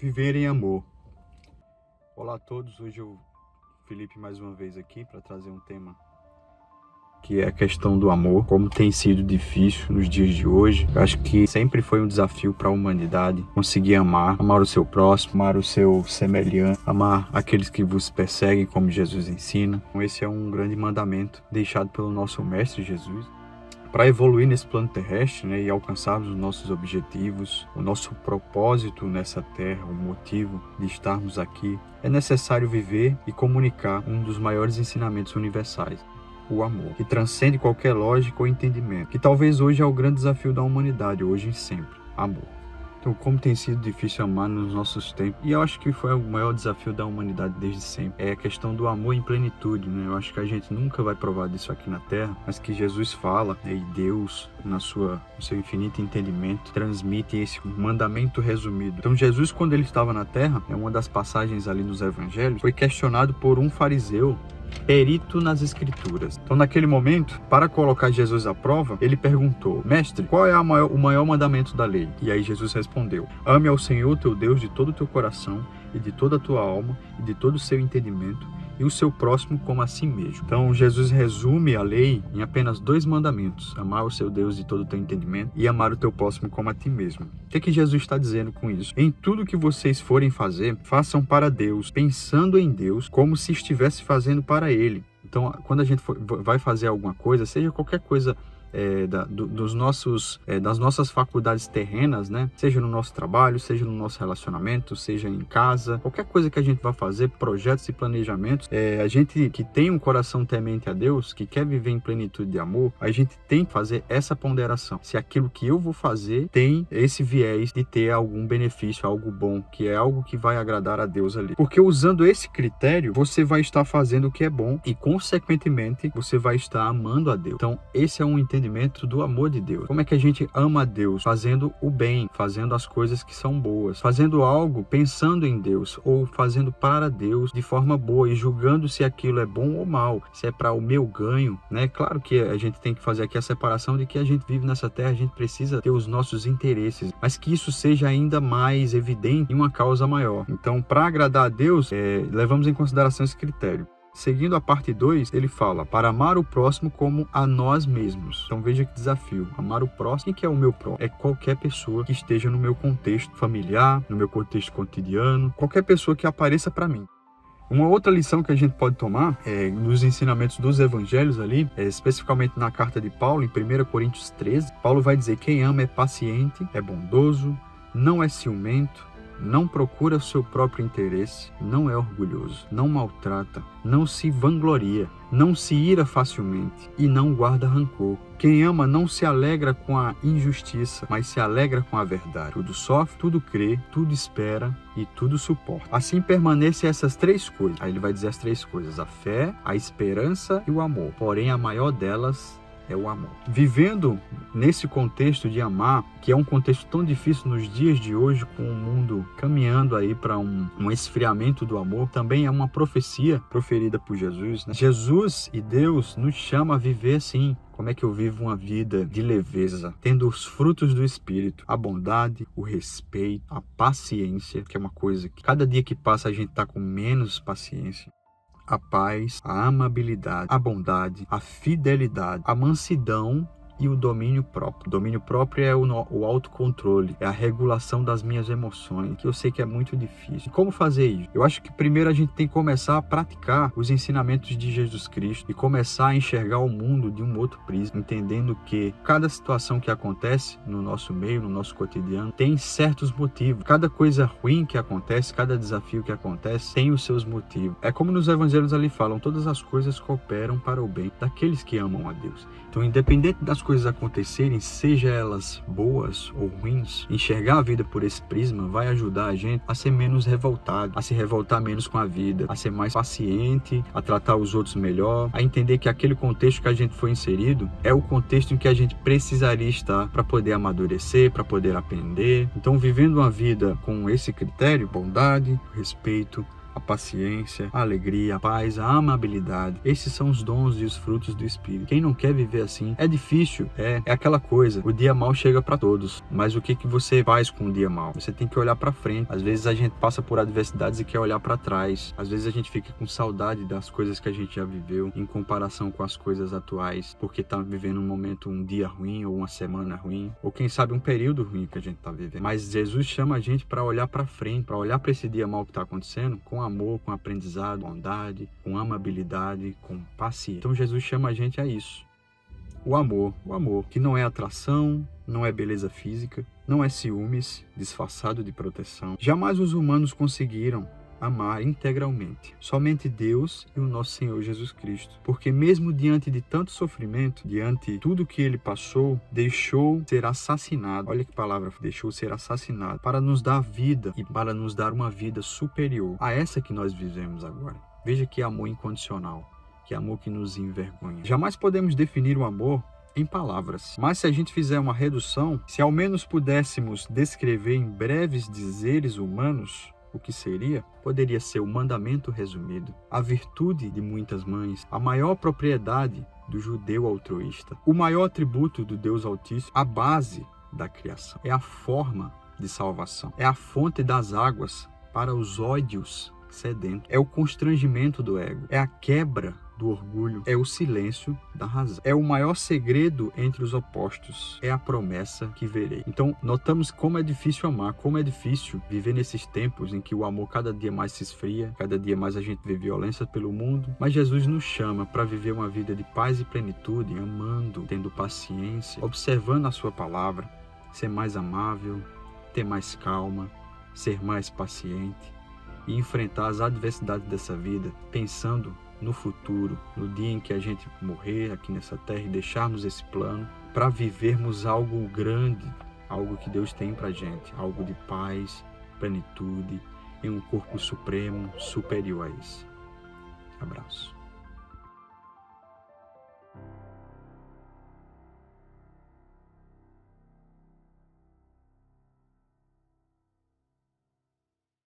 Viver em amor. Olá a todos, hoje eu, Felipe, mais uma vez aqui para trazer um tema que é a questão do amor, como tem sido difícil nos dias de hoje. Eu acho que sempre foi um desafio para a humanidade conseguir amar o seu próximo, amar o seu semelhante, amar aqueles que vos perseguem, como Jesus ensina. Então, esse é um grande mandamento deixado pelo nosso Mestre Jesus. Para evoluir nesse plano terrestre, e alcançarmos os nossos objetivos, o nosso propósito nessa terra, o motivo de estarmos aqui, é necessário viver e comunicar um dos maiores ensinamentos universais, o amor, que transcende qualquer lógica ou entendimento, que talvez hoje é o grande desafio da humanidade, hoje e sempre, amor. Então, como tem sido difícil amar nos nossos tempos, e eu acho que foi o maior desafio da humanidade desde sempre, é a questão do amor em plenitude, Eu acho que a gente nunca vai provar disso aqui na Terra, mas que Jesus fala, e Deus, no seu infinito entendimento, transmite esse mandamento resumido. Então, Jesus, quando ele estava na Terra, uma das passagens ali nos Evangelhos, foi questionado por um fariseu, perito nas escrituras. Então, naquele momento, para colocar Jesus à prova, ele perguntou: Mestre, qual é o maior mandamento da lei? E aí Jesus respondeu: ame ao Senhor teu Deus de todo o teu coração e de toda a tua alma e de todo o seu entendimento, e o seu próximo como a si mesmo. Então, Jesus resume a lei em apenas 2 mandamentos: amar o seu Deus de todo o teu entendimento e amar o teu próximo como a ti mesmo. O que Jesus está dizendo com isso? Em tudo que vocês forem fazer, façam para Deus, pensando em Deus, como se estivesse fazendo para Ele. Então, quando a gente vai fazer alguma coisa, seja qualquer coisa das nossas faculdades terrenas, Seja no nosso trabalho, seja no nosso relacionamento, seja em casa, qualquer coisa que a gente vai fazer, projetos e planejamentos, a gente que tem um coração temente a Deus, que quer viver em plenitude de amor, a gente tem que fazer essa ponderação. Se aquilo que eu vou fazer tem esse viés de ter algum benefício, algo bom, que é algo que vai agradar a Deus ali. Porque usando esse critério, você vai estar fazendo o que é bom e, consequentemente, você vai estar amando a Deus. Então, esse é um entendimento do amor de Deus. Como é que a gente ama a Deus? Fazendo o bem, fazendo as coisas que são boas, fazendo algo pensando em Deus, ou fazendo para Deus de forma boa e julgando se aquilo é bom ou mal, se é para o meu ganho, Claro que a gente tem que fazer aqui a separação de que a gente vive nessa terra, a gente precisa ter os nossos interesses, mas que isso seja ainda mais evidente em uma causa maior. Então, para agradar a Deus, levamos em consideração esse critério. Seguindo a parte 2, ele fala para amar o próximo como a nós mesmos. Então veja que desafio, amar o próximo. Quem que é o meu próximo? É qualquer pessoa que esteja no meu contexto familiar, no meu contexto cotidiano, qualquer pessoa que apareça para mim. Uma outra lição que a gente pode tomar nos ensinamentos dos evangelhos ali, especificamente na carta de Paulo, em 1 Coríntios 13, Paulo vai dizer: quem ama é paciente, é bondoso, não é ciumento, não procura o seu próprio interesse, não é orgulhoso, não maltrata, não se vangloria, não se ira facilmente e não guarda rancor. Quem ama não se alegra com a injustiça, mas se alegra com a verdade. Tudo sofre, tudo crê, tudo espera e tudo suporta. Assim permanecem essas 3 coisas. Aí ele vai dizer as 3 coisas: a fé, a esperança e o amor. Porém, a maior delas é o amor. Vivendo nesse contexto de amar, que é um contexto tão difícil nos dias de hoje, com o mundo caminhando aí para um esfriamento do amor, também é uma profecia proferida por Jesus. Jesus e Deus nos chama a viver assim. Como é que eu vivo uma vida de leveza, tendo os frutos do Espírito, a bondade, o respeito, a paciência, que é uma coisa que cada dia que passa a gente está com menos paciência, a paz, a amabilidade, a bondade, a fidelidade, a mansidão e o domínio próprio. O domínio próprio é o autocontrole, é a regulação das minhas emoções, que eu sei que é muito difícil. E como fazer isso? Eu acho que primeiro a gente tem que começar a praticar os ensinamentos de Jesus Cristo e começar a enxergar o mundo de um outro prisma, entendendo que cada situação que acontece no nosso meio, no nosso cotidiano, tem certos motivos. Cada coisa ruim que acontece, cada desafio que acontece, tem os seus motivos. É como nos evangelhos ali falam: todas as coisas cooperam para o bem daqueles que amam a Deus. Então, independente das coisas acontecerem, seja elas boas ou ruins, enxergar a vida por esse prisma vai ajudar a gente a ser menos revoltado, a se revoltar menos com a vida, a ser mais paciente, a tratar os outros melhor, a entender que aquele contexto que a gente foi inserido é o contexto em que a gente precisaria estar para poder amadurecer, para poder aprender. Então, vivendo uma vida com esse critério, bondade, respeito, a paciência, a alegria, a paz, a amabilidade. Esses são os dons e os frutos do Espírito. Quem não quer viver assim, é difícil, é aquela coisa. O dia mau chega para todos, mas o que você faz com o dia mau? Você tem que olhar para frente. Às vezes a gente passa por adversidades e quer olhar para trás. Às vezes a gente fica com saudade das coisas que a gente já viveu em comparação com as coisas atuais, porque tá vivendo um momento, um dia ruim ou uma semana ruim, ou quem sabe um período ruim que a gente tá vivendo. Mas Jesus chama a gente para olhar para frente, para olhar para esse dia mau que tá acontecendo com amor, com aprendizado, bondade, com amabilidade, com paciência. Então Jesus chama a gente a isso. O amor, que não é atração, não é beleza física, não é ciúmes disfarçado de proteção. Jamais os humanos conseguiram amar integralmente. Somente Deus e o nosso Senhor Jesus Cristo. Porque mesmo diante de tanto sofrimento, diante de tudo que ele passou, deixou ser assassinado. Olha que palavra, deixou ser assassinado para nos dar vida e para nos dar uma vida superior a essa que nós vivemos agora. Veja que amor incondicional, que amor que nos envergonha. Jamais podemos definir o amor em palavras, mas se a gente fizer uma redução, se ao menos pudéssemos descrever em breves dizeres humanos, o que seria? Poderia ser o mandamento resumido, a virtude de muitas mães, a maior propriedade do judeu altruísta, o maior atributo do Deus Altíssimo, a base da criação. É a forma de salvação, é a fonte das águas para os ódios sedentos, é o constrangimento do ego, é a quebra do orgulho, é o silêncio da razão. É o maior segredo entre os opostos, é a promessa que verei. Então, notamos como é difícil amar, como é difícil viver nesses tempos em que o amor cada dia mais se esfria, cada dia mais a gente vê violência pelo mundo, mas Jesus nos chama para viver uma vida de paz e plenitude, amando, tendo paciência, observando a sua palavra, ser mais amável, ter mais calma, ser mais paciente e enfrentar as adversidades dessa vida, pensando no futuro, no dia em que a gente morrer aqui nessa terra e deixarmos esse plano para vivermos algo grande, algo que Deus tem para a gente, algo de paz, plenitude, em um corpo supremo, superior a esse. Abraço.